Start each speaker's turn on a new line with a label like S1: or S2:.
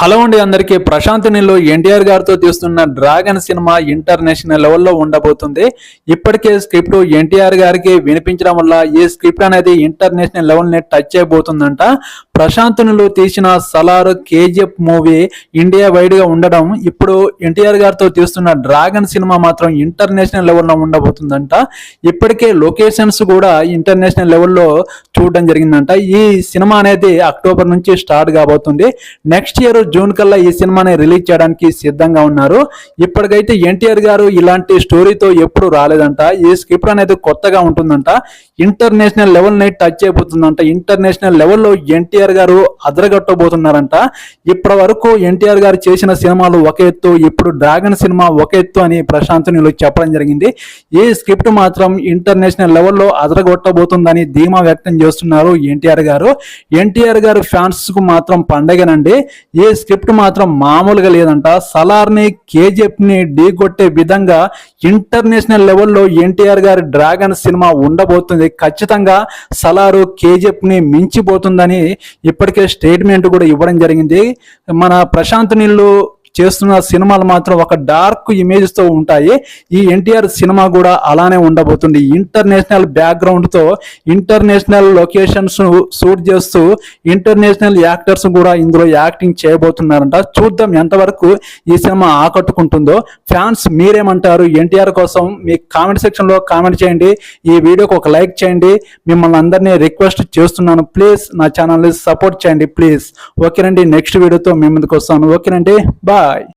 S1: Hello అండి అందరికీ ప్రశాంత్ నీళ్ళు ఎన్టీఆర్ గారితో తీస్తున్న డ్రాగన్ సినిమా ఇంటర్నేషనల్ లెవెల్లో ఉండబోతుంది. ఇప్పటికే స్క్రిప్ట్ ఎన్టీఆర్ గారికి వినిపించడం వల్ల ఈ స్క్రిప్ట్ అనేది ఇంటర్నేషనల్ లెవెల్ ని టచ్ చేయబోతుందంట. ప్రశాంత్ నీళ్ళు తీసిన Salaar KGF movie India wide గా ఉండడం, ఇప్పుడు ఎన్టీఆర్ గారితో తీస్తున్న డ్రాగన్ సినిమా మాత్రం ఇంటర్నేషనల్ లెవెల్లో ఉండబోతుందంట. ఇప్పటికే లొకేషన్స్ కూడా ఇంటర్నేషనల్ లెవెల్లో చూడడం జరిగిందంట. ఈ సినిమా అనేది అక్టోబర్ నుంచి స్టార్ట్ కాబోతుంది. నెక్స్ట్ ఇయర్ జూన్ కల్లా ఈ సినిమాని రిలీజ్ చేయడానికి సిద్ధంగా ఉన్నారు. ఇప్పటికైతే ఎన్టీఆర్ గారు ఇలాంటి స్టోరీతో ఎప్పుడు రాలేదంట. ఈ స్క్రిప్ట్ అనేది కొత్తగా ఉంటుందంట. ఇంటర్నేషనల్ లెవెల్ ని టచ్ చేయబోతుందంట. ఇంటర్నేషనల్ లెవెల్లో ఎన్టీఆర్ గారు అదరగొట్టబోతున్నారంట. ఇప్పటి వరకు ఎన్టీఆర్ గారు చేసిన సినిమాలు ఒక ఎత్తు, ఇప్పుడు డ్రాగన్ సినిమా ఒక ఎత్తు అని ప్రశాంత్ నీళ్ళు చెప్పడం జరిగింది. ఈ స్క్రిప్ట్ మాత్రం ఇంటర్నేషనల్ లెవెల్లో అదరగొట్టబోతుందని ధీమా వ్యక్తం చేస్తున్నారు ఎన్టీఆర్ గారు. ఎన్టీఆర్ గారు ఫ్యాన్స్ కు మాత్రం పండగనండి. ఈ స్క్రిప్ట్ మాత్రం మామూలుగా లేదంట. సలార్ని కేజీఎఫ్ ని ఢీకొట్టే విధంగా ఇంటర్నేషనల్ లెవెల్లో ఎన్టీఆర్ గారి డ్రాగన్ సినిమా ఉండబోతుంది. ఖచ్చితంగా సలారు కేజీఎఫ్ ని మించిపోతుందని ఇప్పటికే స్టేట్మెంట్ కూడా ఇవ్వడం జరిగింది. మన ప్రశాంత్ నీళ్ళు చేస్తున్న సినిమాలు మాత్రం ఒక డార్క్ ఇమేజ్ తో ఉంటాయి. ఈ ఎన్టీఆర్ సినిమా కూడా అలానే ఉండబోతుంది. ఇంటర్నేషనల్ బ్యాక్గ్రౌండ్ తో ఇంటర్నేషనల్ లొకేషన్స్ షూట్ చేస్తూ ఇంటర్నేషనల్ యాక్టర్స్ కూడా ఇందులో యాక్టింగ్ చేయబోతున్నారంట. చూద్దాం ఎంతవరకు ఈ సినిమా ఆకట్టుకుంటుందో. ఫ్యాన్స్ మీరేమంటారు? ఎన్టీఆర్ కోసం మీ కామెంట్ సెక్షన్ లో కామెంట్ చేయండి. ఈ వీడియోకి ఒక లైక్ చేయండి. మిమ్మల్ని అందరినీ రిక్వెస్ట్ చేస్తున్నాను, ప్లీజ్ నా ఛానల్ని సపోర్ట్ చేయండి ప్లీజ్. ఓకేనండి, నెక్స్ట్ వీడియోతో మీ ముందుకు వస్తాను. ఓకేనండి, బాయ్.